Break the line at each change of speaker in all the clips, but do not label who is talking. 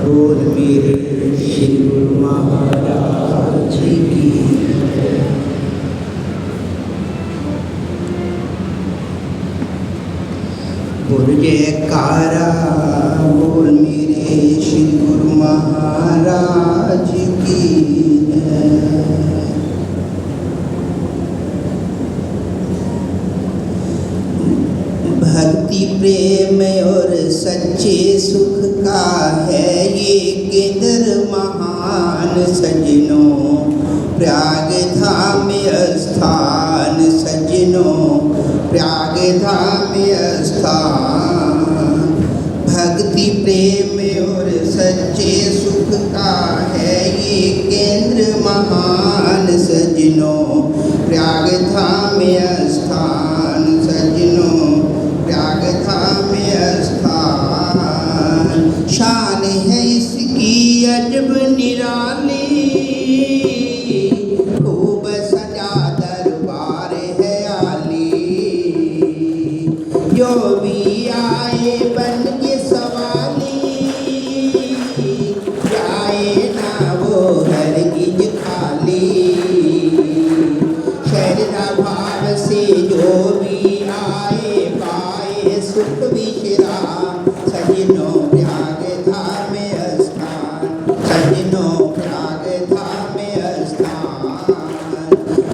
बोल मेरे श्री गुरु महाराज की। बोल जयकारा बोल मेरे श्री गुरु महाराज की। भक्ति प्रेम और सच्चे सुख का है ये केंद्र महान सजनों, प्रयाग धाम स्थान सजनों, प्रयाग धाम स्थान। भक्ति प्रेम और सच्चे सुख का है ये केंद्र महान सजनों, प्रयाग धाम स्थान सजनों, प्रयाग धाम स्थान। शान है इसकी अजब निराली, खूब सजा दरबार है आली। जो भी आए बन के सवाली, जाए ना वो हरगिज खाली। श्रद्धा भाव से जो भी आए पाए सुख विश्राम सजनों, प्रयाग धाम स्थान सजनों, प्रयाग धाम स्थान।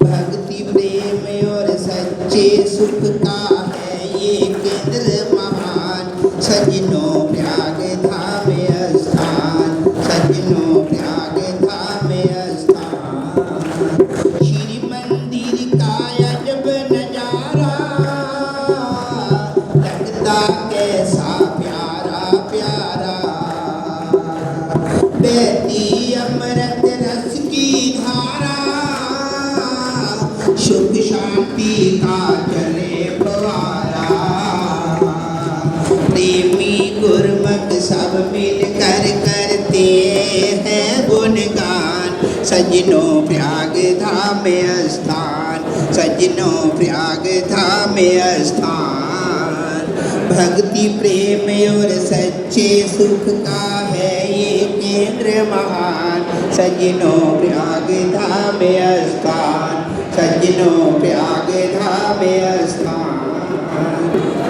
भक्ति प्रेम और सच्चे सुख का है ये केंद्र महान सजनों, प्रयाग धाम स्थान सजनों, प्रयाग धाम स्थान। श्री मंदिर का अजब नजारा लगता कैसा प्यारा प्यारा। बहती अमृत रस की धारा, सुख शांति का चले फवारा। प्रेमी गुरमुख सब मिलकर करते हैं गुणगान सजनों, प्रयाग धाम स्थान सजनों, प्रयाग धाम स्थान। भक्ति प्रेम और सच्चे सुख का है ये केंद्र महान सजनों, प्रयाग धाम स्थान सजनों, प्रयाग धाम स्थान।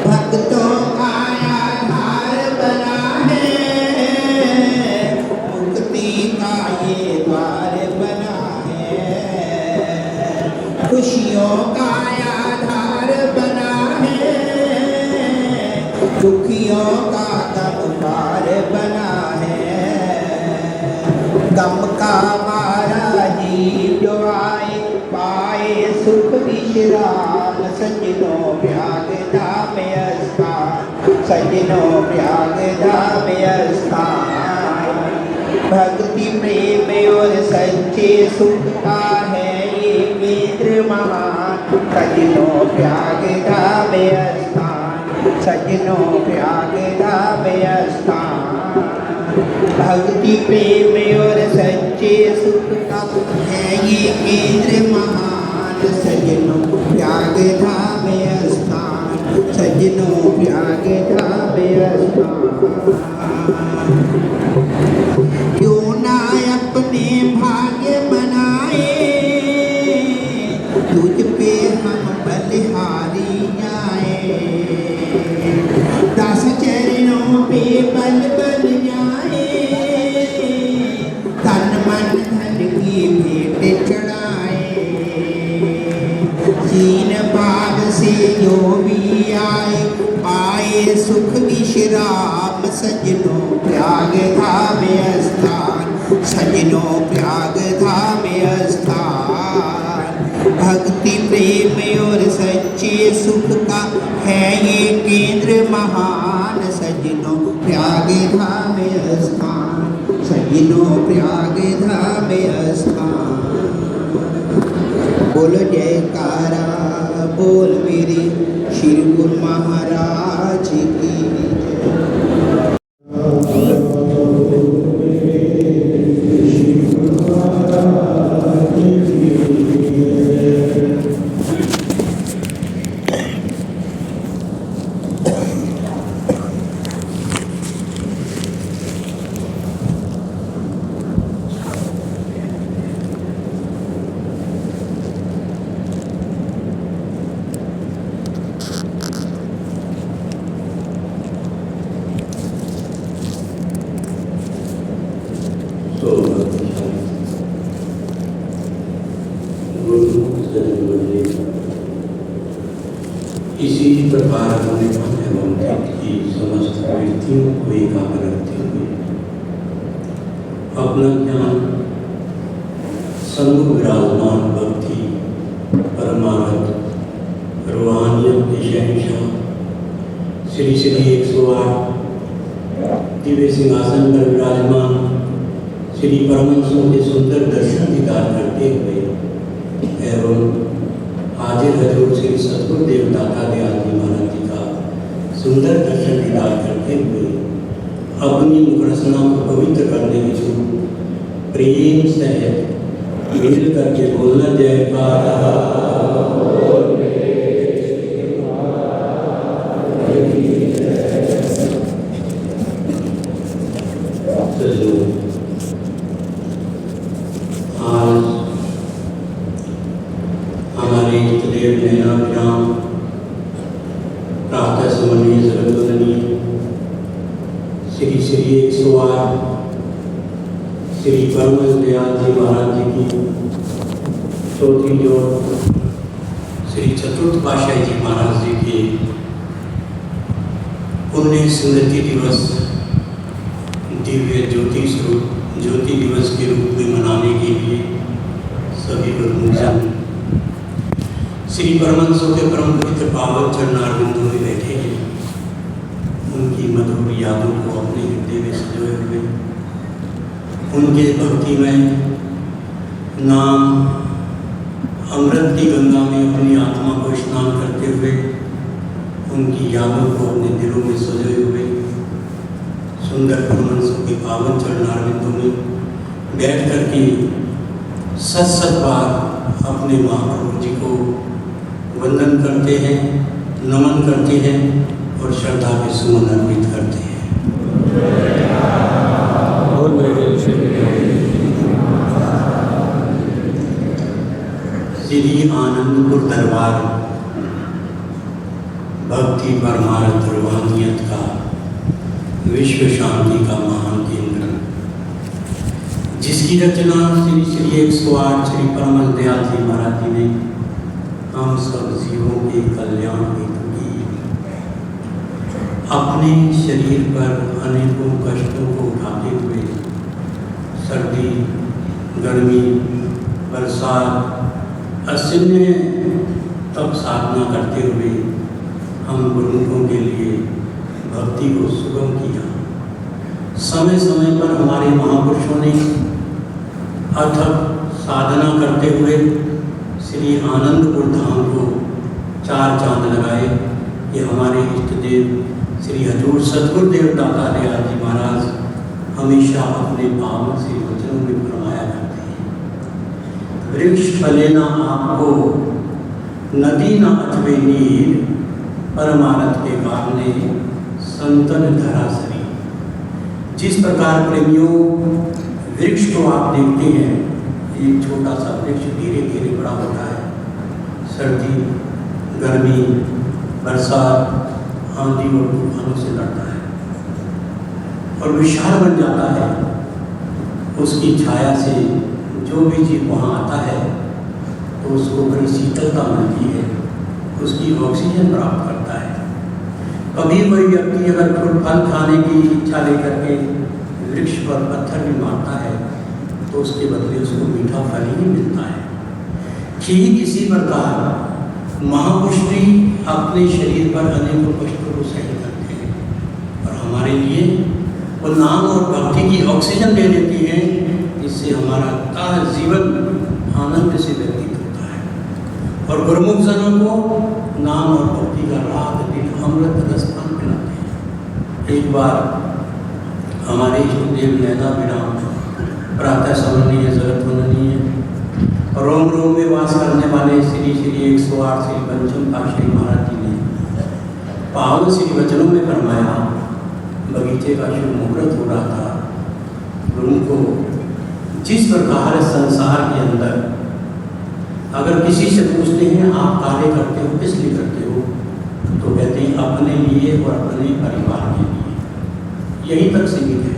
भक्तों का आधार बना है, मुक्ति का ये द्वार बना है। खुशियों का आधार बना है, दुखियों का गमपार बना है। गम का मारा जीव जो आए पाए सुख विश्राम सजनों, प्रयाग धाम स्थान सजनों, प्रयाग धाम स्थान। भक्ति प्रेम और सच्चे सुख का है ये केंद्र महान सजनों, प्रयाग धाम स्थान सजनों, प्रयाग धाम स्थान। भक्ति प्रेम और सच्चे सुख का है ये केंद्र महान सजनों, प्रयाग धाम स्थान सजनों, प्रयाग धाम स्थान। क्यों ना अपने भाग्य बनाए, तुझ पे हम बलिहारी जाए। दास चरणों पे बल बन जाए, तन मन धन की भेंट चढ़ाए। चीन बाग से जो भी आए पाए सुख विश्राम सजनों, प्रयाग धाम स्थान सजनों, प्रयाग धाम स्थान। भक्ति प्रेम और सच्चे सुख का है ये केंद्र महान सजनों, प्रयाग धाम स्थान सजनों, प्रयाग धाम स्थान। बोलो जयकारा बोल मेरे श्री गुरु महाराज की।
इसी प्रकार अपने मन एवं चित्त की समस्त वृत्तियों को एकाग्र रखते हुए अपना ज्ञान सन्मुख विराजमान भक्ति परमार्थ रूहानियत के शहंशाह श्री श्री 108 दिव्य सिंहासन पर विराजमान श्री परमहंसों के सुंदर दर्शन दीदार करते हुए एवं हाजिर हजूर श्री सतगुरुदेव दाता दयाल जी महाराज जी का सुंदर दर्शन दीदार करते हुए अपनी मुखरसना को पवित्र करने हेतु प्रेम सहित मिल करके बोलना जयकारा। श्री श्री 108 श्री परमहंस दयाल जी महाराज जी की चौथी जोड़ श्री चतुर्थ पातशाही जी महाराज जी के पुण्य स्मृति दिवस दिव्य ज्योति दिवस के रूप में मनाने के लिए सभी गुरुजन श्री परमहंसों के परम पवित्र पावन चरणारविंदों में बैठे हैं। उनकी मधुर यादों को अपने हृदय में सजोए हुए उनके भक्ति में नाम अमृत की गंगा में अपनी आत्मा को स्नान करते हुए उनकी यादों को अपने दिलों में सजोए हुए सुंदर परमहंसों के पावन चरणारविंदों में बैठ कर के सत बार अपने महाप्रभु जी को वंदन करते हैं, नमन करते हैं और श्रद्धा के सुमन अर्पित करते हैं। श्री आनंदपुर दरबार भक्ति परमार्थ रूहानियत का विश्व शांति का महान केंद्र जिसकी रचना श्री श्री 108 श्री परमहंस दयाल जी महाराज जी ने हम सब जीवों के कल्याण हेतु की। अपने शरीर पर अनेकों कष्टों को उठाते हुए सर्दी गर्मी बरसात असीम तप साधना करते हुए हम गुरुओं के लिए भक्ति को सुगम किया। समय समय पर हमारे महापुरुषों ने अथक साधना करते हुए श्री आनंदपुर धाम को 4 चांद लगाए। ये हमारे इष्ट देव श्री हजूर सतगुरुदेव दाता दयाल जी महाराज हमेशा अपने पावन से वचनों में फरमाया करते हैं। वृक्ष फले न आपको नदी न अथवे नीर परमारथ के कारणे संतन धरा शरीर। जिस प्रकार प्रेमियों वृक्ष को आप देखते हैं, एक छोटा सा वृक्ष धीरे धीरे बड़ा होता है, सर्दी गर्मी बरसात आंधी और तूफानों से लड़ता है और विशाल बन जाता है। उसकी छाया से जो भी जीव वहाँ आता है तो उसको बड़ी शीतलता मिलती है, उसकी ऑक्सीजन प्राप्त करता है। कभी कोई व्यक्ति अगर फल खाने की इच्छा लेकर के वृक्ष पर पत्थर भी मारता है तो उसके बदले उसको मीठा फल ही मिलता है। ठीक इसी प्रकार महापुरुष भी अपने शरीर पर अनेकों कष्टों को सही करते हैं और हमारे लिए वो नाम और भक्ति की ऑक्सीजन दे देती है, जिससे हमारा का जीवन आनंद से व्यतीत होता है। और गुरुमुख जनों को नाम और भक्ति का रात दिन अमृत रसपान पिलाते हैं। एक बार हमारे इष्टदेव नैना विराम प्रातः स्मरणीय जगत वंदनीय रोम रोम में वास करने वाले श्री श्री 108 श्री पंचम पातशाही महाराज जी ने पावन श्री वचनों में फरमाया। बगीचे का शुभ मुहूर्त हो रहा था। उनको जिस प्रकार संसार के अंदर अगर किसी से पूछते हैं आप कार्य करते हो किस लिए करते हो, तो कहते हैं अपने लिए और अपने परिवार के लिए। यही तक सीमित है,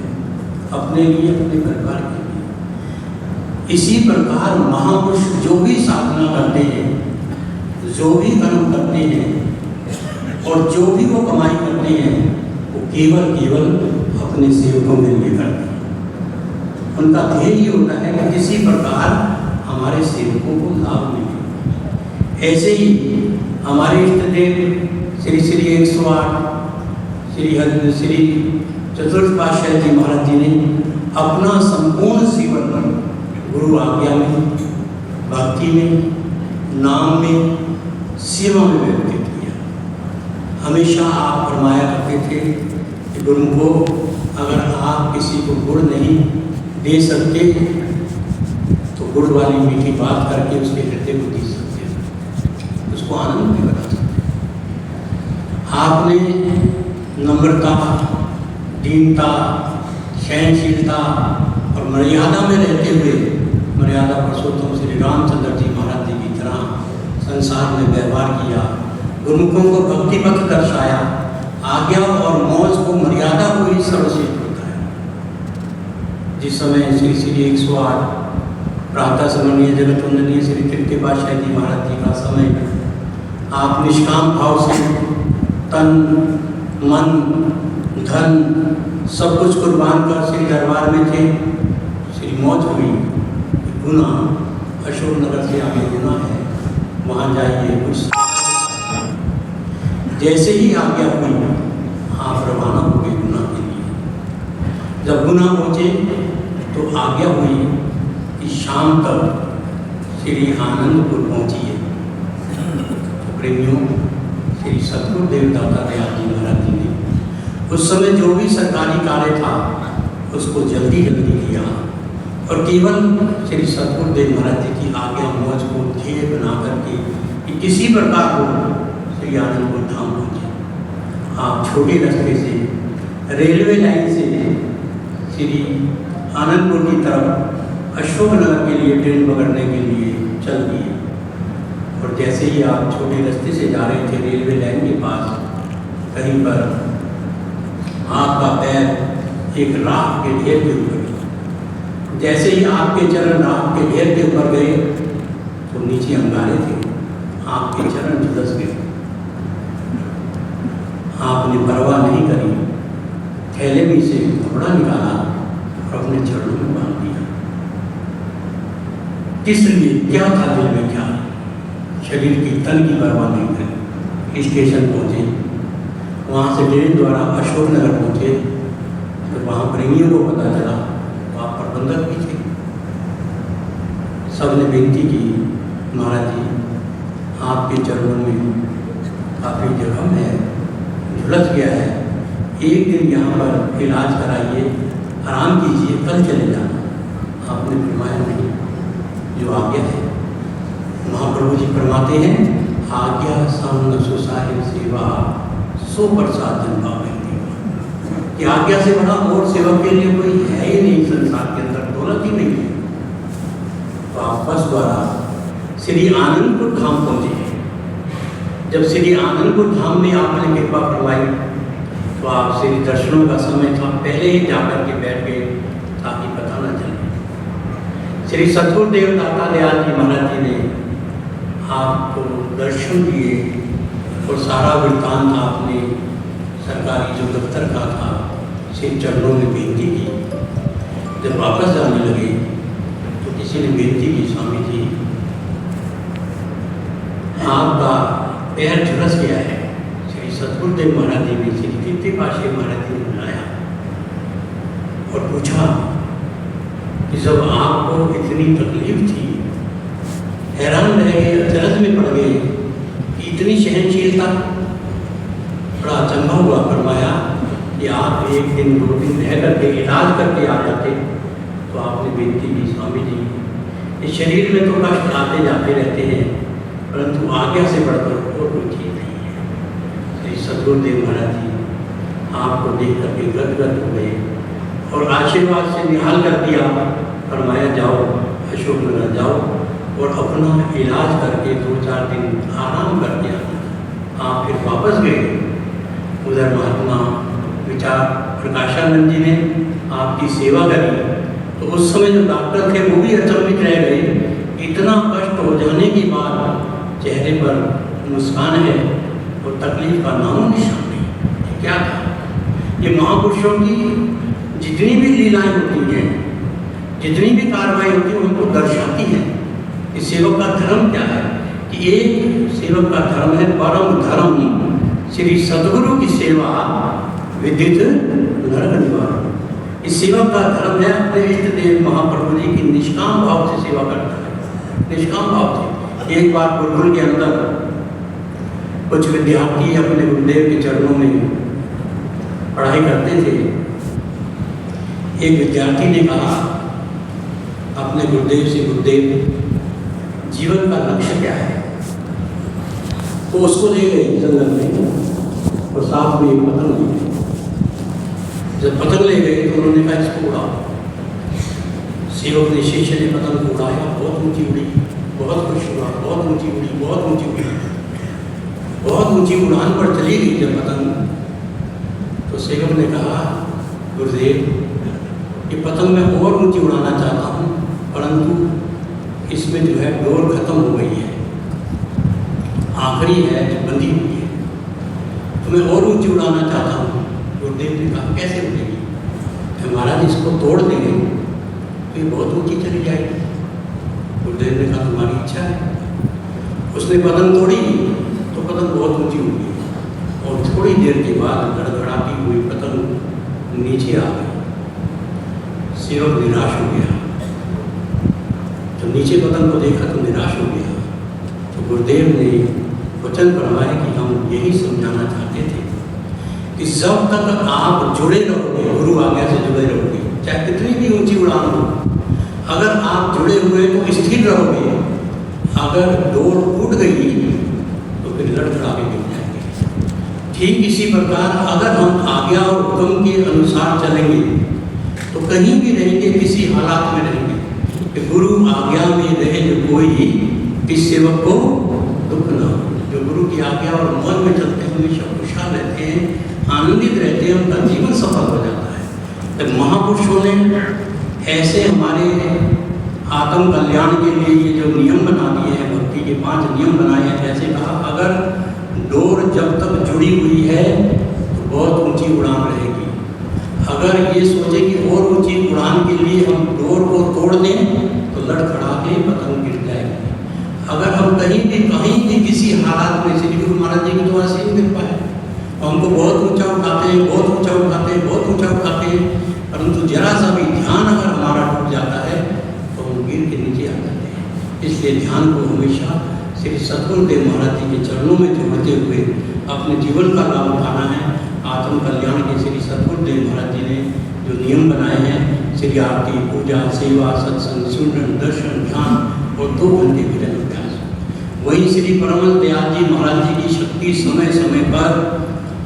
अपने लिए अपने परिवार के लिए। इसी प्रकार महापुरुष जो भी साधना करते हैं, जो भी कर्म करते हैं और जो भी वो कमाई करते हैं, वो केवल अपने सेवकों के लिए करते हैं। उनका ध्येय ये होता है कि किसी प्रकार हमारे सेवकों को लाभ मिले। ऐसे ही हमारे इष्ट देव श्री श्री 108 श्री चतुर्थ पातशाही जी महाराज जी ने अपना संपूर्ण जीवन गुरु आज्ञा में, भक्ति में, नाम में, सेवा में व्यतीत किया। हमेशा आप फरमाया करते थे कि गुरु को अगर आप किसी को गुड़ नहीं दे सकते तो गुड़ वाली मीठी बात करके उसके हृदय को दे सकते, उसको आनंद में बना सकते। आपने नम्रता, दीनता, सहनशीलता और मर्यादा में रहते हुए मर्यादा पुरुषोत्तम श्री रामचंद्र जी महाराज जी की तरह संसार में व्यवहार किया, गुरुमुखों को भक्ति पथ दर्शाया, आज्ञा और मौज को, मर्यादा को ही सर्वश्रेष्ठ बताया। जिस समय श्री श्री 108 प्रातः स्मरणीय जगत वंदनीय श्री तृतीय पातशाही जी महाराज जी का समय, आप निष्काम भाव से तन, मन, धन सब कुछ कुर्बान कर श्री दरबार में थे। श्री मौज हुई, गुना अशोक नगर से आगे गुना है, वहाँ जाइए कुछ। जैसे ही आज्ञा हुई आप रवाना हो गए गुना के लिए। जब गुना पहुँचे तो आज्ञा हुई कि शाम तक श्री आनंदपुर पहुँचिए। तो प्रेमियों, श्री सतगुरु देवदाता दयाल जी महाराज जी ने उस समय जो भी सरकारी कार्य था उसको जल्दी किया और केवल श्री सतगुरु देव महाराज जी की आज्ञा मौज को ध्येय बना करके कि किसी प्रकार को श्री आनंदपुर धाम पहुँचे। आप छोटे रास्ते से रेलवे लाइन से श्री आनंदपुर की तरफ अशोकनगर के लिए ट्रेन पकड़ने के लिए चल दिए। और जैसे ही आप छोटे रास्ते से जा रहे थे रेलवे लाइन के पास, कहीं पर आपका पैर एक राख के ढेर के ऊपर, जैसे ही आपके चरण राख के ढेर के ऊपर गए तो नीचे अंगारे थे, आपके चरण झुलस गए। आपने परवाह नहीं करी, थैले में से कपड़ा निकाला और अपने चरणों में बांध दिया। किस लिए, क्या था दिल में, क्या शरीर की तन की परवाह नहीं करी। स्टेशन पहुँचे, वहाँ से ट्रेन द्वारा अशोकनगर पहुँचे तो वहाँ प्रेमियों को पता चला, वहाँ प्रबंधक भी थे। सबने बेनती की, महाराज जी आपके चरणों में काफ़ी जख्म है, झुलस गया है, एक दिन यहाँ पर इलाज कराइए, आराम कीजिए, कल चले जाना। आपने फरमाया नहीं, जो आज्ञा है। महाप्रभु जी फरमाते हैं, आज्ञा संग सुसाहिब सेवा सो प्रसाद जन पावे। कि आज्ञा से बड़ा और सेवक के लिए कोई है ही नहीं संसार के अंदर, दौलत ही नहीं है। तो आप बस द्वारा श्री आनंदपुर धाम पहुँचे। जब श्री आनंदपुर धाम में आपने कृपा करवाई तो आप श्री दर्शनों का समय था, पहले ही जाकर के बैठ गए ताकि पता न चले। श्री सतगुरु देवदाता दयाल जी महाराज जी ने आपको दर्शन दिए और सारा वृत्तांत आपने सरकारी जो दफ्तर का था श्री चरणों में बेनती की। जब वापस जाने लगे तो किसी ने बेनती की, स्वामी जी आपका पैर झुलस गया है। श्री सतगुरुदेव महाराज जी ने श्री तृतीय पातशाही महाराज जी ने बुलाया और पूछा कि जब आपको इतनी तकलीफ थी, हैरान रह गए, अचरज में पड़ गए, इतनी सहनशीलता, बड़ा अचंभा हुआ। फरमाया कि आप एक दिन 2 दिन रह करके इलाज करके आ जाते। तो आपने बेनती की, स्वामी जी इस शरीर में तो कष्ट आते जाते रहते हैं, परंतु आज्ञा से बढ़कर और कोई चीज़ नहीं है। श्री सतगुरुदेव महाराज जी आपको देख करके गदगद हो गए और आशीर्वाद से निहाल कर दिया। फरमाया जाओ अशोकनगर जाओ और अपना इलाज करके 2-4 दिन आराम करके आना। आप फिर वापस गए। उधर महात्मा विचार प्रकाशानंद जी ने आपकी सेवा करी तो तो उस समय जो डॉक्टर थे वो भी अचंभित रह गए। इतना कष्ट हो जाने के बाद चेहरे पर मुस्कान है और तकलीफ का नाम निशान नहीं। ये क्या था? ये महापुरुषों की जितनी भी लीलाएं होती हैं, जितनी भी कार्रवाई होती है, उनको दर्शाती है कि सेवक का धर्म क्या है। कि एक सेवक का धर्म है परम धर्म श्री सद्गुरु की सेवा विदित नरक निवारण। इस सेवक का धर्म है अपने इष्ट देव महाप्रभु जी की निष्काम भाव से सेवा करता है, निष्काम भाव से। एक बार गुरुकुल के अंदर कुछ विद्यार्थी अपने गुरुदेव के चरणों में पढ़ाई करते थे। एक विद्यार्थी ने कहा अपने गुरुदेव से, गुरुदेव जीवन का लक्ष्य क्या है? तो उसको ले गए जंगल में और साथ में एक पतंग ले गए। जब पतंग ले गए तो उन्होंने कहा इसको उड़ाओ। सेवक ने शीशे ने पतंग को उड़ाया, बहुत ऊंची उड़ी, बहुत खुश हुआ, बहुत ऊंची उड़ी, बहुत ऊंची उड़ी, बहुत ऊंची उड़ान पर चली गई जब पतंग। तो सेवक ने कहा गुरुदेव ये पतंग मैं और ऊंची उड़ाना चाहता हूँ, परंतु इसमें जो है डोर खत्म हो गई है, आखिरी है जो बंधी हुई है, तो मैं और ऊंची उड़ाना चाहता हूँ। गुरुदेव ने कहा कैसे उड़ेगी? महाराज इसको तोड़ देंगे तो ये बहुत ऊंची चली जाएगी। गुरुदेव ने कहा तुम्हारी इच्छा है। उसने पतंग तोड़ी तो पतंग बहुत ऊंची उड़ी और थोड़ी देर के बाद लड़खड़ाती हुई पतंग नीचे आ गई। सेवक निराश हो गया। जब नीचे पतंग को देखा तो निराश हो गया। तो गुरुदेव ने वचन फरमाया कि हम यही समझाना चाहते थे कि जब तक आप जुड़े रहोगे, गुरु आज्ञा से जुड़े रहोगे, चाहे कितनी भी ऊंची उड़ान हो, अगर आप जुड़े हुए तो स्थिर रहोगे। अगर डोर टूट गई तो फिर लड़खड़ा के गिर जाएंगे। ठीक इसी प्रकार अगर हम आज्ञा और हुक्म के अनुसार चलेंगे तो कहीं भी रहेंगे, किसी हालात में रहेंगे कि गुरु आज्ञा में रहे जो कोई, इस सेवक को दुख न हो। जो गुरु की आज्ञा और मन में चलते हैं हमेशा खुशहाल रहते हैं, आनंदित रहते हैं, उनका जीवन सफल हो जाता है। तो महापुरुषों ने ऐसे हमारे आत्म कल्याण के लिए ये जो नियम बना दिए हैं, भक्ति के 5 नियम बनाए हैं। जैसे कहा अगर डोर जब तक जुड़ी हुई है तो बहुत ऊंची उड़ान रहेगी। अगर ये सोचे कि और ऊंची उड़ान के लिए हम डोर को तोड़ दें तो लड़खड़ा के पतंग गिर जाएगी। अगर हम कहीं भी किसी हालात में, श्री गुरु महाराज जी की तो ऐसे ही गिर पाए, हमको बहुत ऊंचा उठाते हैं, बहुत ऊंचा उठाते हैं, बहुत ऊंचा उठाते हैं, परंतु जरा सा भी ध्यान अगर हमारा टूट जाता है तो हम गिर के नीचे आ जाते हैं। इसलिए ध्यान को हमेशा श्री सद्गुरुदेव महाराज जी के चरणों में जोड़ते हुए अपने जीवन का लाभ उठाना है। आत्म कल्याण के श्री सद्गुरुदेव महाराज जी ने जो नियम बनाए हैं, श्री आरती, पूजा, सेवा, सत्संग, सुमरन, दर्शन, ध्यान और 2 घंटे भजन अभ्यास। वही श्री परमहंस दयाल जी महाराज जी की शक्ति समय समय पर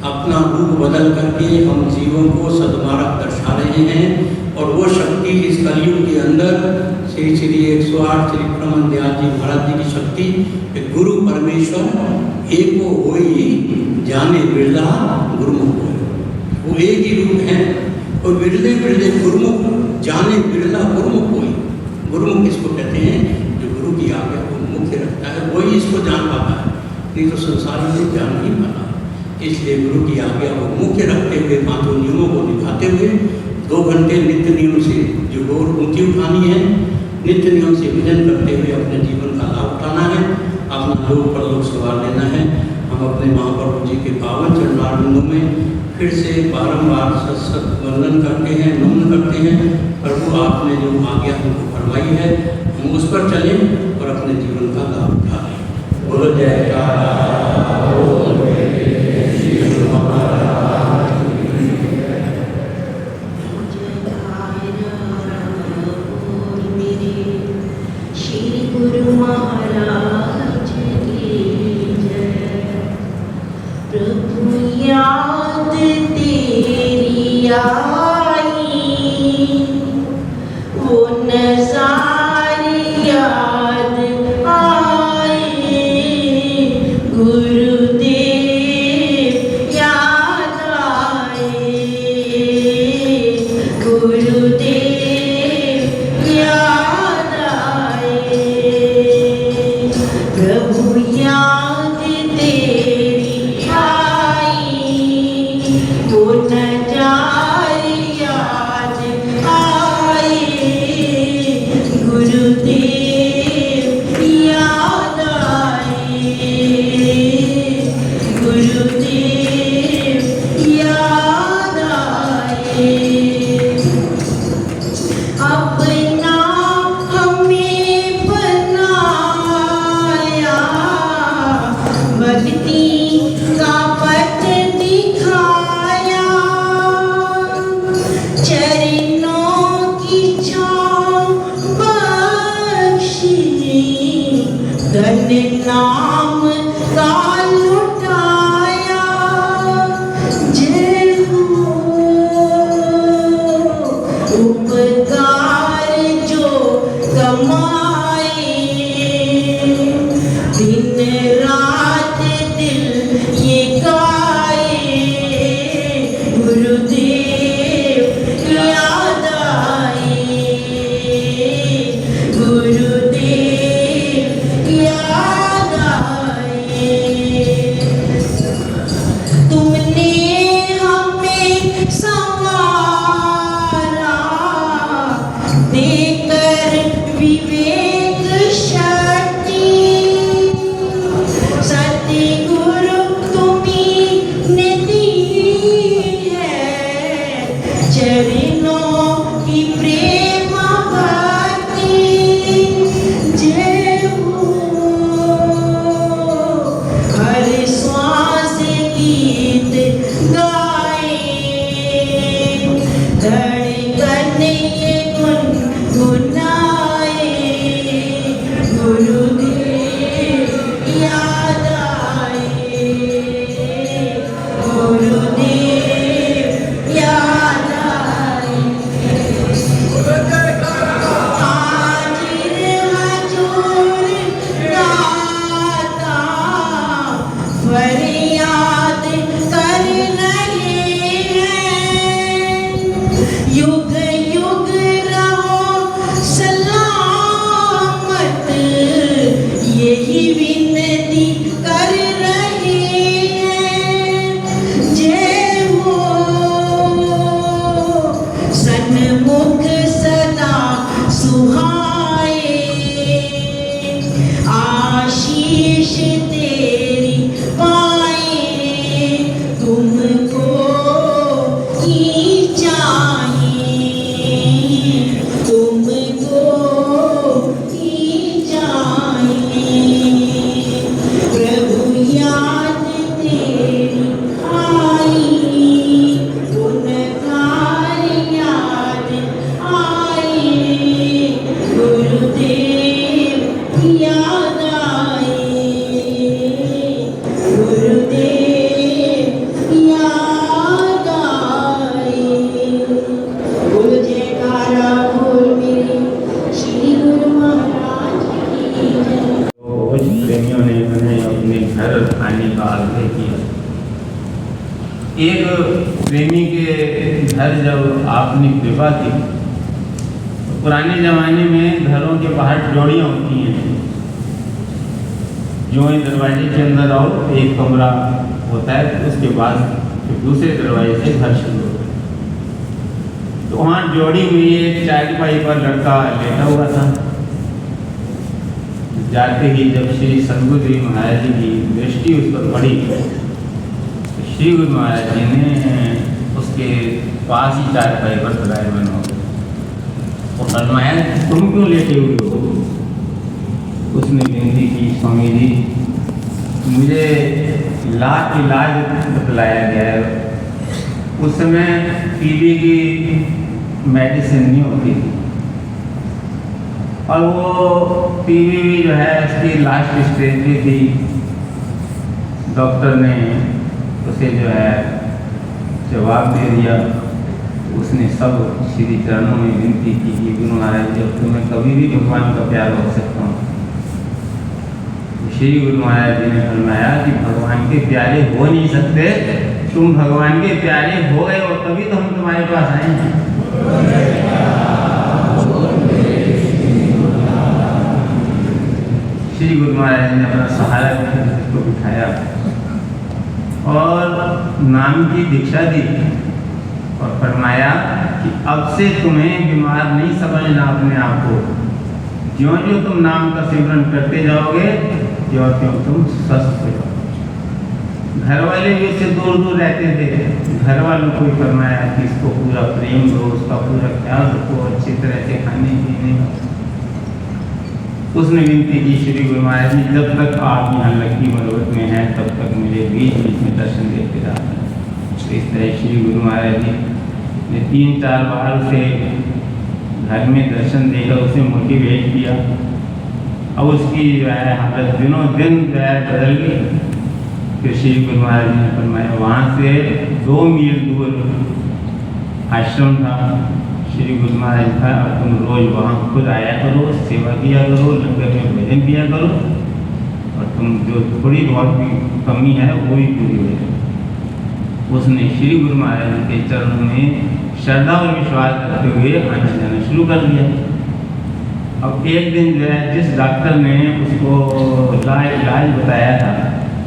अपना रूप बदल करके हम जीवों को सद्मार्ग दर्शा रहे हैं। और वो शक्ति इस कलयुग के अंदर श्री 108 श्री परमहंस दयाल जी महाराज जी की शक्ति, गुरु परमेश्वर एको होई जाने बिरला गुरुमुख होय। वो एक ही रूप है और बिरले बिरले गुरुमुख जाने बिरला गुरुमुख होय। गुरुमुख इसको कहते हैं जो गुरु की आज्ञा को मुख्य रखता है, वही इसको जान पाता है, नहीं तो संसारी से जान नहीं पाता। इसलिए गुरु की आज्ञा को मुख्य रखते हुए 5 नियमों को निभाते हुए 2 घंटे नित्य नियम से जो डोर ऊंची उठानी है, नित्य नियम से भजन करते हुए अपने जीवन का लाभ उठाना है, अपना लोक परलोक सवार लेना है। हम अपने महाप्रभु जी के पावन चरणारविंदों में फिर से बारंबार सत वंदन करते हैं, नमन करते हैं। प्रभु आपने जो आज्ञा हमको फरमाई है हम उस पर चलें और अपने जीवन का लाभ उठा लें। बोलो जयकारा।
गुरु महाराज की जय। प्रभु याद तेरी आई, वो नज़ारे याद आए। गुरुदेव याद नाम का लुटाया जय हो उपकार जो कमाए दिन रात दिल ये गाए गुरुदेव याद आए गुरुदेव याद आए तुमने हमें संवारा देकर विवेक शक्ति सतगुरु तुम्ही दी है चरणों की प्रेम भक्ति जय हो हर श्वास गीत गाए धड़कन ये गुनगुनाए गुरुदेव याद आए गुरुदेव याद आए हाजिर हजूर दाता फरियाद कर रहे हैं युग युग रहो सलामत यही विनती कर रहे हैं जय हो सन्मुख सदा सुहाए आशीष तेरी पाए तुमको ही चाहिए तुमको ही चाहिए प्रभु याद तेरी आई गुणगान याद आई गुरुदेव याद आए गुरुदेव याद आए बोल जयकारा बोल मेरे श्री गुरु महाराज की जय
कुछ प्रेमियों ने उन्हें अपने घर आने का आग्रह किया। एक प्रेमी के घर जब आपने कृपा की तो पुराने ज़माने में घरों के बाहर जोड़ियाँ होती हैं, जो ही दरवाजे के अंदर आओ एक कमरा होता है, उसके बाद फिर दूसरे दरवाजे से घर शुरू होता है। तो वहाँ जोड़ी हुई एक चारपाई पर लड़का लेटा हुआ था। जाते ही जब श्री सद्गुरु जी महाराज जी की दृष्टि उस पर पड़ी तो श्री गुरु महाराज जी ने उसके पास ही चारपाई पर विराजमान हो गए और फरमाया तुम क्यों लेटे हुए हो। उसने विनती की स्वामी जी मुझे इलाज बतलाया गया है। उस समय टीबी की मेडिसिन नहीं होती थी और वो टीबी जो है इसकी लास्ट स्टेज पे थी। डॉक्टर ने उसे जो है जवाब दे दिया। उसने सब श्री चरणों में विनती की कि गुरु महाराज जब तुम्हें कभी भी भगवान का प्यार हो सकता हूँ। श्री गुरु महाराज जी ने फरमाया कि भगवान के प्यारे हो नहीं सकते, तुम भगवान के प्यारे हो गए हो तभी तो हम तुम्हारे पास आए हैं। श्री गुरु महाराज ने अपना सहारा को बिठाया और नाम की दीक्षा दी और फरमाया कि अब से तुम्हें बीमार नहीं समझना अपने आप को। ज्यों ज्यों तुम नाम का सिमरन करते जाओगे त्यों त्यों तुम स्वस्थ हो जाओगे। घर वाले भी उससे दूर दूर रहते थे। घर वालों को भी फरमाया कि इसको पूरा प्रेम दो, उसका पूरा ख्याल रखो, अच्छी तरह से खाने पीने। उसने विनती की श्री गुरु महाराज जी जब तक आप यहाँ लक्की मरवत में हैं तब तक मुझे बीच बीच में दर्शन देते रहा। तो इस तरह श्री गुरु महाराज जी ने 3-4 बार उसे घर में दर्शन देकर उसे मोटिवेट किया। अब उसकी जो है हालत दिनों दिन जो है बदल गई। फिर श्री गुरु महाराज जी ने फरमाया, वहाँ से 2 मील दूर आश्रम था। श्री गुरु महाराज जी था, अब तुम रोज वहाँ खुद आया करो, सेवा किया करो, लंगर में भोजन किया करो, और तुम जो थोड़ी बहुत भी कमी है वो भी पूरी हो जाए। उसने श्री गुरु महाराज जी के चरणों में श्रद्धा और विश्वास करते हुए आना जाना शुरू कर दिया। अब एक दिन जो है जिस डॉक्टर ने उसको इलाज बताया था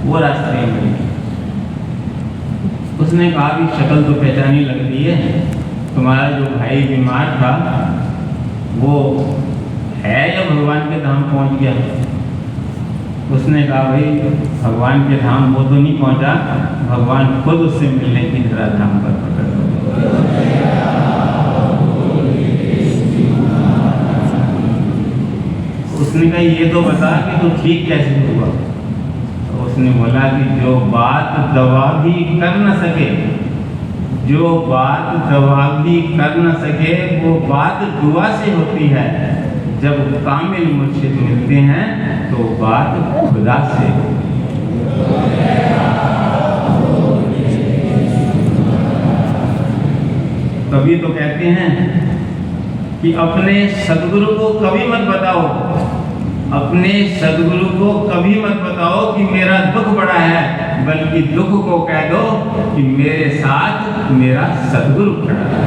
वो रास्ते में मिली। उसने कहा कि शक्ल तो पहचानी लग रही है, तुम्हारा जो भाई बीमार था वो है या भगवान के धाम पहुंच गया? उसने कहा, भाई भगवान के धाम वो तो नहीं पहुंचा, भगवान खुद उससे मिलने की धराधाम पर प्रकट हो गए। उसने कहा, ये तो बता कि तू ठीक कैसे हुआ? तो उसने बोला कि जो बात दवा भी कर न सके, जो बात दवा भी कर न सके, वो बात दुआ से होती है। जब कामिल मुर्शिद मिलते हैं तो बात खुदा से। कभी तो कहते हैं कि अपने सदगुरु को कभी मत बताओ, अपने सदगुरु को कभी मत बताओ कि मेरा दुख बड़ा है, बल्कि दुख को कह दो कि मेरे साथ मेरा सदगुरु खड़ा है।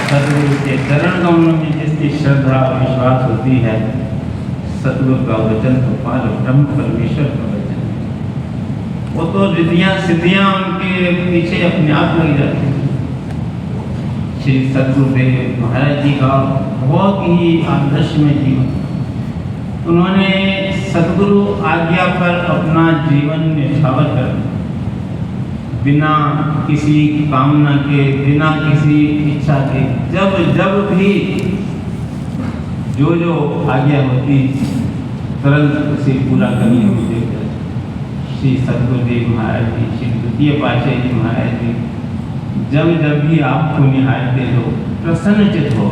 सदगुरु के चरण कमलों में जिसकी श्रद्धा और विश्वास होती है, सदगुरु का वचन तो पार ब्रह्म परमेश्वर का वचन है। वो तो रिद्धियां सिद्धियां उनके पीछे अपने आप लग जाती हैं। श्री सदगुरुदेव महाराज जी का बहुत ही आदर्श में जीवन। उन्होंने सदगुरु आज्ञा पर अपना जीवन न्यौछावर कर दिया, बिना किसी कामना के, बिना किसी इच्छा के। जब जब भी जो आज्ञा होती तुरंत उसे पूरा करने में देकर श्री सदगुरुदेव महाराज जी, श्री द्वितीय पातशाही जी महाराज जी जब जब भी आपको निहारते हो प्रसन्नचित हो।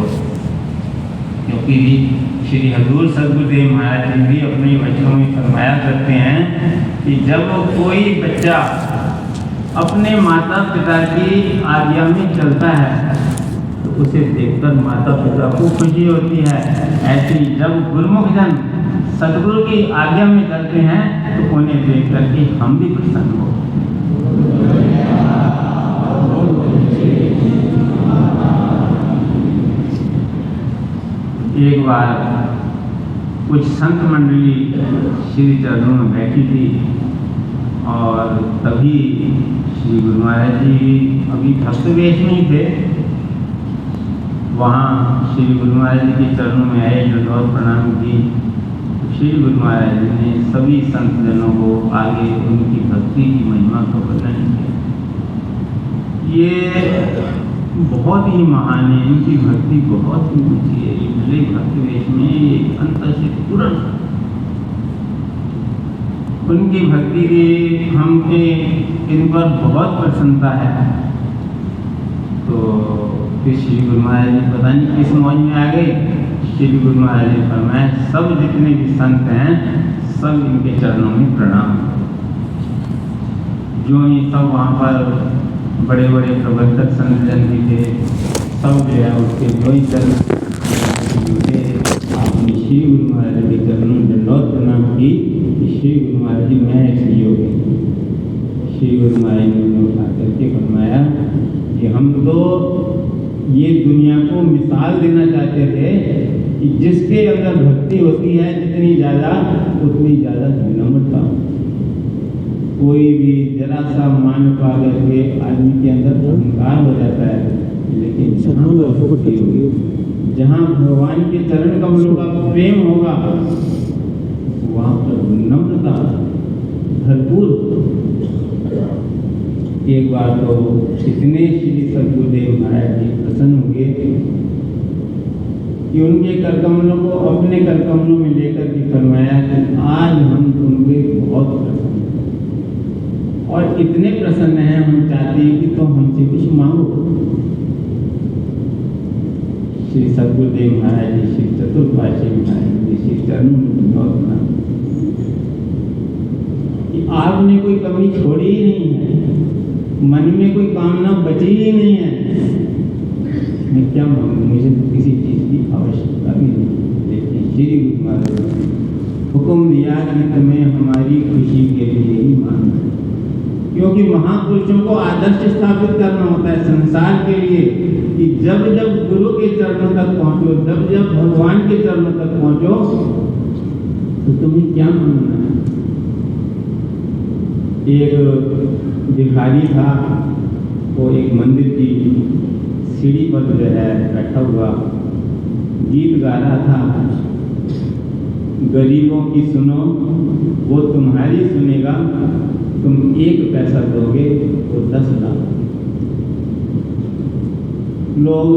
क्योंकि श्री हजूर सदगुरुदेव महाराज जी भी अपने बच्चों में फरमाया करते हैं कि जब कोई बच्चा अपने माता पिता की आज्ञा में चलता है तो उसे देखकर माता पिता को खुशी होती है। ऐसे ही जब गुरुमुख जन सदगुरु की आज्ञा में चलते हैं तो उन्हें देख करके हम भी प्रसन्न हो। एक बार कुछ संत मंडली श्री चरणों में बैठी थी और तभी श्री गुरु महाराज जी अभी भक्त वेश में ही थे। वहाँ श्री गुरु महाराज जी के चरणों में आए, दंडवत प्रणाम की। श्री गुरु महाराज जी ने सभी संत जनों को आगे उनकी भक्ति की महिमा का वर्णन किया। ये बहुत ही महान है, इनकी भक्ति बहुत ही ऊँची है। ये भले भक्त वेश में ये अंतर से तुरंत उनकी भक्ति की हमने इन पर बहुत प्रसन्नता है। तो फिर श्री गुरु महाराज जी पता नहीं किस मौज में आ गए। श्री गुरु महाराज जी फरमाए, सब जितने भी संत हैं सब इनके चरणों में प्रणाम। जो ही सब वहाँ पर बड़े बड़े प्रबंधक संत जन भी थे, सब जो है उसके जो ही चरण आपने श्री गुरु महाराज के चरणों में दंडवत प्रणाम की। श्री गुरु महाराज जी मैं इसलिए हो गई। श्री गुरु महाराज जी ने उठा करके फरमाया कि हम तो ये दुनिया को मिसाल देना चाहते थे कि जिसके अंदर भक्ति होती है जितनी ज़्यादा उतनी ज़्यादा विनम्रता। कोई भी जरा सा मान पा करके आदमी के अंदर अहंकार हो जाता है, लेकिन जहाँ भगवान के चरण कमलों का प्रेम होगा वहाँ पर विनम्रता भरपूर। एक बार तो इतने श्री सदगुरुदेव महाराज जी प्रसन्न हुए कि उनके करकमलों को अपने करकमलों में लेकर के फरमाया कि आज हम तुमसे बहुत प्रसन्न हैं। और इतने प्रसन्न हैं, हम चाहते हैं कि तो हमसे कुछ मांगो। श्री सद्गुरुदेव महाराज जी, श्री चतुर्पाशी महाराज जी, श्री चरणों में बहुत प्रणाम कि आपने कोई कमी छोड़ी ही नहीं है, मन में कोई कामना बची ही नहीं है। मैं क्या मांगू, मुझे तो किसी चीज़ की आवश्यकता भी नहीं। लेकिन श्री गुरु महाराज ने हुक्म दिया कि तुम्हें हमारी खुशी के लिए ही मांगना है, क्योंकि महापुरुषों को आदर्श स्थापित करना होता है संसार के लिए कि जब जब गुरु के चरणों तक पहुंचो, जब जब भगवान के चरणों तक पहुंचो, तो तुम्हें क्या मांगना है। एक भिखारी था, वो एक मंदिर की सीढ़ी पर जो है बैठा हुआ गीत गा रहा था, गरीबों की सुनो वो तुम्हारी सुनेगा, तुम 1 पैसा दोगे वो 10 लाख। लोग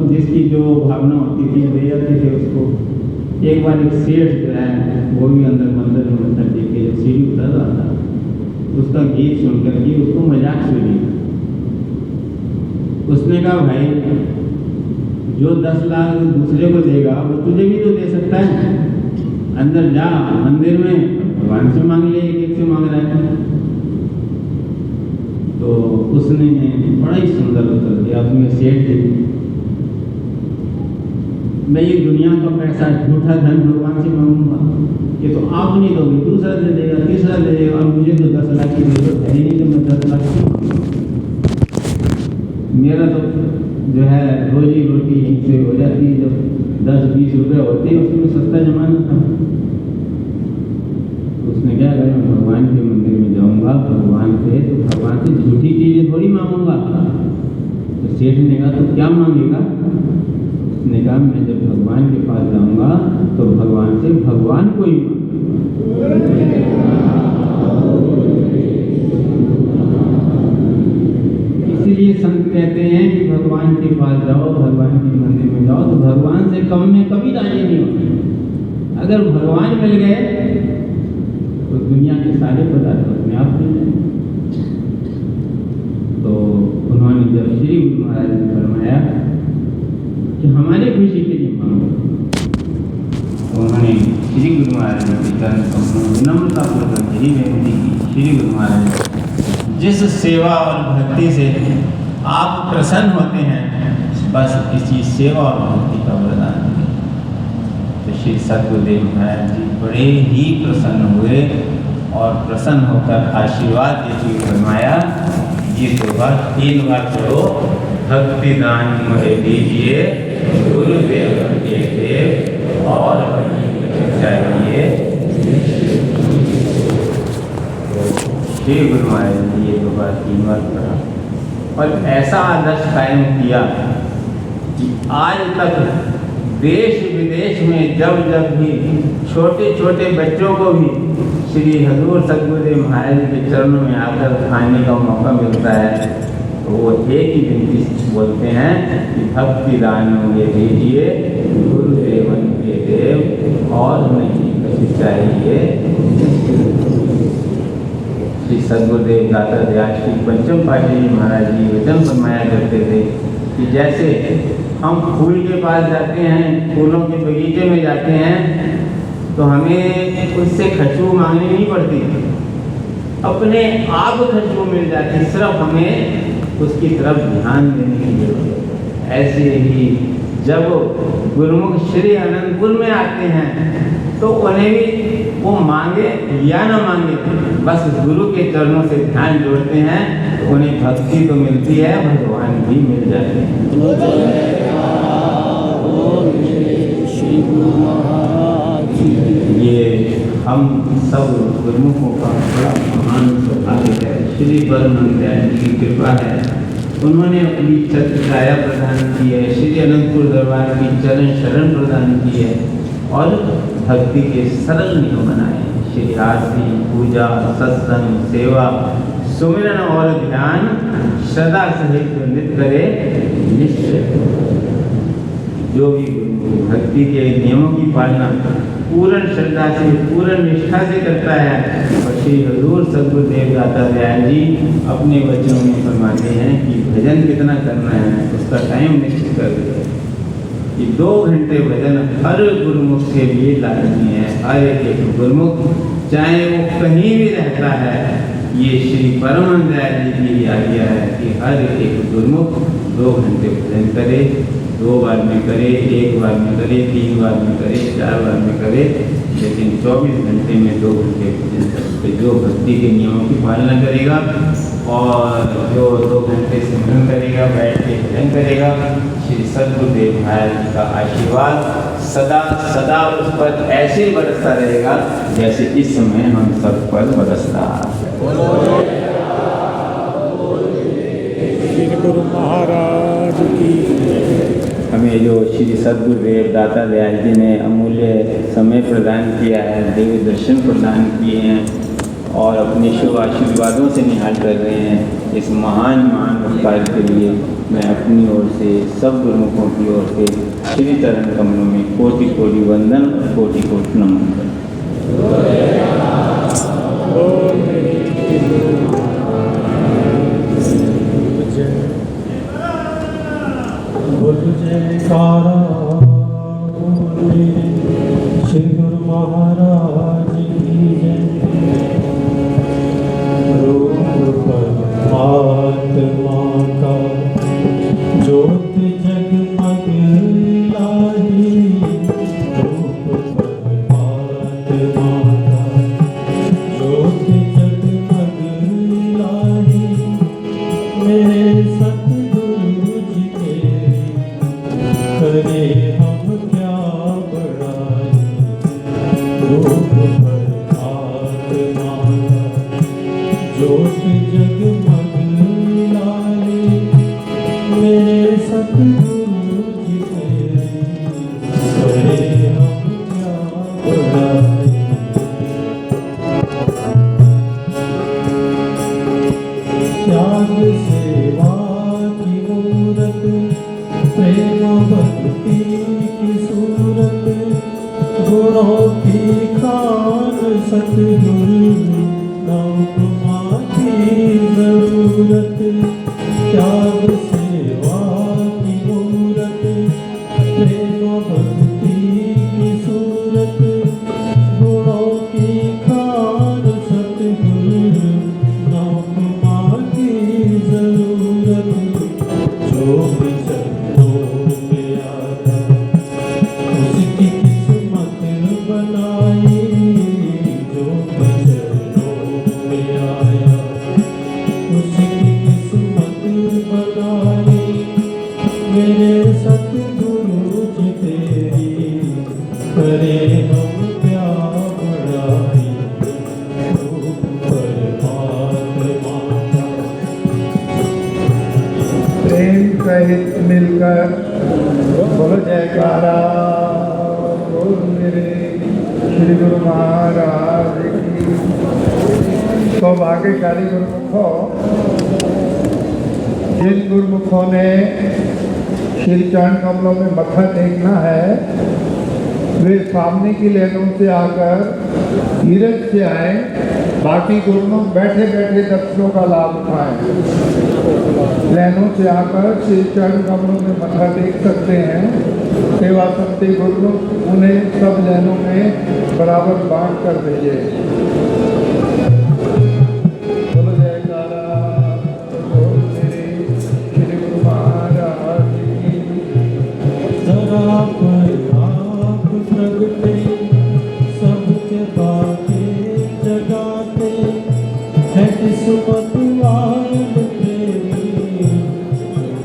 जिसकी जो भावना होती थी दे जाते थे उसको। एक बार एक सेठ जो है वो भी अंदर मंदिर में मत्था टेके जब सीढ़ी उतर रहा था, उसका गीत सुनकर के उसको मजाक से लिया। उसने कहा भाई जो 10 लाख दूसरे को देगा वो तुझे भी तो दे सकता है, अंदर जा मंदिर में भगवान से मांग ले, एक से मांग रहा है। तो उसने बड़ा ही सुंदर उत्तर दिया। उसमें सेठ थे, मैं ये दुनिया का पैसा झूठा धन भगवान से मांगूंगा, ये तो आप नहीं दोगे, दूसरा दे देगा, तीसरा दे देगा, और मुझे तो 10 लाख की जरूरत है ही नहीं, तो मैं 10 लाख क्यों मांगूंगा। मेरा तो जो है रोजी रोटी यहीं से हो जाती है, जब 10-20 रुपये होते हैं उसमें सस्ता जमाना था। उसने क्या कहा, मैं भगवान के मंदिर में जाऊंगा, भगवान से तो भगवान से झूठी चीज़ें थोड़ी मांगूंगा। तो सेठ ने कहा तो क्या मांगेगा। उसने कहा मैं जब भगवान के पास जाऊंगा तो भगवान से भगवान को ही इसीलिए संत कहते हैं कि भगवान के पास जाओ, भगवान के मंदिर में जाओ तो भगवान से कम में कभी राजी नहीं होते। अगर भगवान मिल गए तो दुनिया के सारे पदार्थ अपने आप मिल जाएंगे। तो उन्होंने जब श्री गुरु महाराज ने फरमाया कि हमारी खुशी के लिए मांगो, तो उन्होंने श्री गुरु महाराज के चरण कमलों में विनम्रतापूर्वक यही विनती की, श्री गुरु महाराज जिस सेवा और भक्ति से आप प्रसन्न होते हैं बस इसी सेवा और भक्ति का वरदान दें। तो श्री सद्गुरुदेव महाराज जी बड़े ही प्रसन्न हुए और प्रसन्न होकर आशीर्वाद देते हुए फरमाया, ये दोहा 3 बार पढ़ो, भक्ति दान मुझे दीजिए गुरुदेव के देव और चाहिए। श्री गुरु महाराज ने ये दोहा 3 बार पढ़ा और ऐसा आदर्श कायम किया कि आज तक देश विदेश में जब जब भी छोटे छोटे बच्चों को भी श्री हजूर सद्गुरुदेव महाराज के चरणों में आकर खाने का मौका मिलता है तो वो एक ही विनती बोलते हैं कि भक्ति दान मुझे दीजिए गुरुदेवन के देव और नहीं कुछ चाहिए। श्री सद्गुरुदेव दाता दयाल श्री पंचम पातशाही जी महाराज जी वचन फरमाया करते थे कि जैसे हम फूल के पास जाते हैं, फूलों के बगीचे में जाते हैं तो हमें उससे खुशबू मांगनी नहीं पड़ती, अपने आप खुशबू मिल जाती, सिर्फ हमें उसकी तरफ ध्यान देने की जरूरत है। ऐसे ही जब गुरुमुख श्री अनंतपुर में आते हैं तो उन्हें भी वो मांगे या ना मांगे, बस गुरु के चरणों से ध्यान जोड़ते हैं तो उन्हें भक्ति तो मिलती है, भगवान भी मिल जाते हैं। ये हम सब गुरुमुखों का बड़ा महान सौभाग्य है। श्री परमानंद दयाल की कृपा है, उन्होंने अपनी छत्र छाया प्रदान की है, श्री अनंतपुर दरबार की चरण शरण प्रदान की है और भक्ति के सरल नियम बनाए। श्री आरती, पूजा, सत्संग, सेवा, सुमिरन और ध्यान सदा सहित नित करे निश्चय। जो भी भक्ति के नियमों की पालना पूर्ण श्रद्धा से, पूर्ण निष्ठा से करता है, और श्री हजूर सद्गुरुदेव दाता दयाल जी अपने वचनों में फरमाते हैं कि भजन कितना करना है उसका टाइम निश्चित कर दिया है कि 2 घंटे भजन हर गुरुमुख के लिए लाजमी है। हर एक गुरुमुख चाहे वो कहीं भी रहता है, ये श्री परमानंद दयाल जी की आज्ञा है कि हर एक गुरुमुख 2 घंटे भजन करे। 2 बार में करे, 1 बार में करे, 3 बार में करे, 4 बार में करे, लेकिन 24 घंटे में 2 घंटे भजन करे। जो भक्ति के नियमों की पालना करेगा और जो 2 घंटे सिमरन करेगा, बैठ के भजन करेगा, श्री सद्गुरुदेव महाराज का आशीर्वाद सदा सदा उस पर ऐसे बरसता रहेगा जैसे इस समय हम सब पर बरसता है।
गुरु महाराज की।
हमें जो श्री सद्गुरुदेव दाता दयाल जी ने अमूल्य समय प्रदान किया है, दिव्य दर्शन प्रदान किए हैं और अपने शुभ आशीर्वादों से निहाल कर रहे हैं, इस महान कार्य के लिए मैं अपनी ओर से सब गुरुमुखों की ओर से श्री चरण कमलों में कोटि कोटि वंदन और कोटि कोटि नमन करता
जयकारा बोले श्री गुरु महाराज की जय। रूप परमात्मा का ज्योत जगमग लाही, रूप परमात्मा का ज्योत जगमग लाही, मेरे सतगुरु जी के करे हम क्या बड़ाई। रूप परमात्मा का ज्योत जगमग लाए, मेरे सतगुरु जी के करे हम क्या बड़ाई। त्याग सेवा की मूरत, प्रेम भक्ति की सूरत, गुणों की खान सतगुरु, नौकमा की जरूरत। त्याग सेवा की मूरत, प्रेम भक्ति की सूरत, गुणों की खान सतगुरु, नौकमा की जरूरत। जो भी उसकी किस्मत बनाई, जो चरणों में आया उसकी किस्मत बनाई, मेरे सतगुरु जी तेरी करे हम क्या बड़ाई। रूप परमात्मा का
प्रेम सहित मिलकर बोलो जयकारा बोल मेरे श्री गुरु महाराज की। तो भाग्यशाली गुरुमुखों, जिन गुरुमुखों ने श्री चरण कमलों में मत्था टेकना है, वे सामने की लाइनों से आकर धीरज से आए। बाकी गुरुमुख बैठे बैठे दर्शनों का लाभ उठाएं। लाइनों से आकर श्री चरण कमलों में मत्था टेक सकते हैं। सेवा समिति गुरुमुख उन्हें सब लाइनों में बराबर बांट कर भेजे। बोलो जयकारा बोल मेरे श्री गुरु महाराज की।
जरा पर आप प्रगटे, सबके बातें जगाते हैं, किस्मत वाले प्रेमी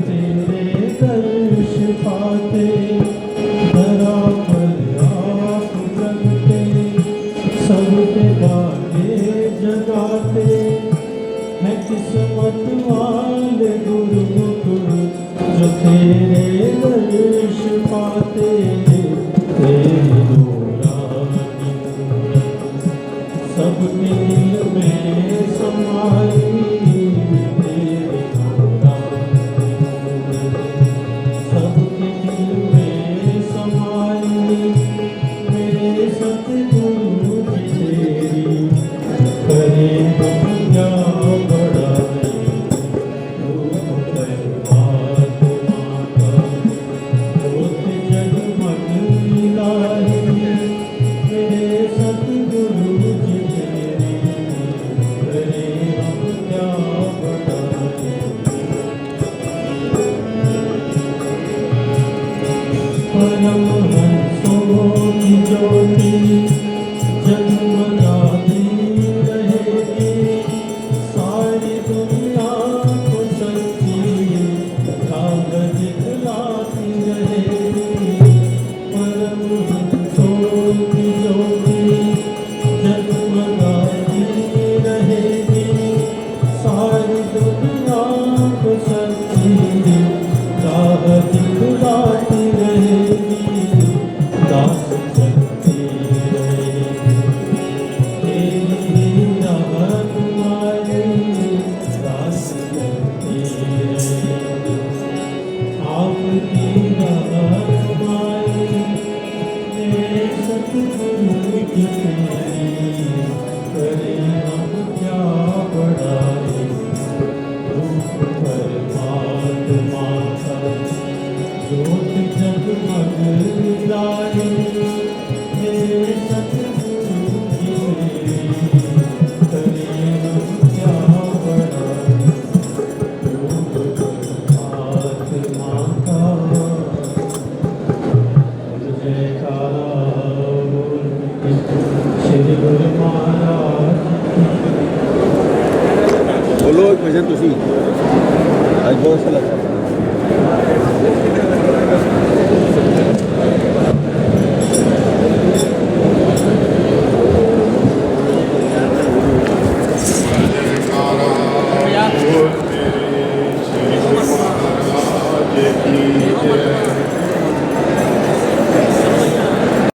तेरे दर्श पाते। जरा पर आप प्रगटे, सबके बातें जगाते हैं, किस्मत वाले गुरुमुख जो तेरे दर्श पाते। तेरी नूरानी मूरत सबके दिल में समाई, तेरी नूरानी मूरत सबके दिल में
बोलो एक भजन तुसी आज बहुत अच्छा लगा
श्री गुरु महाराज की जय।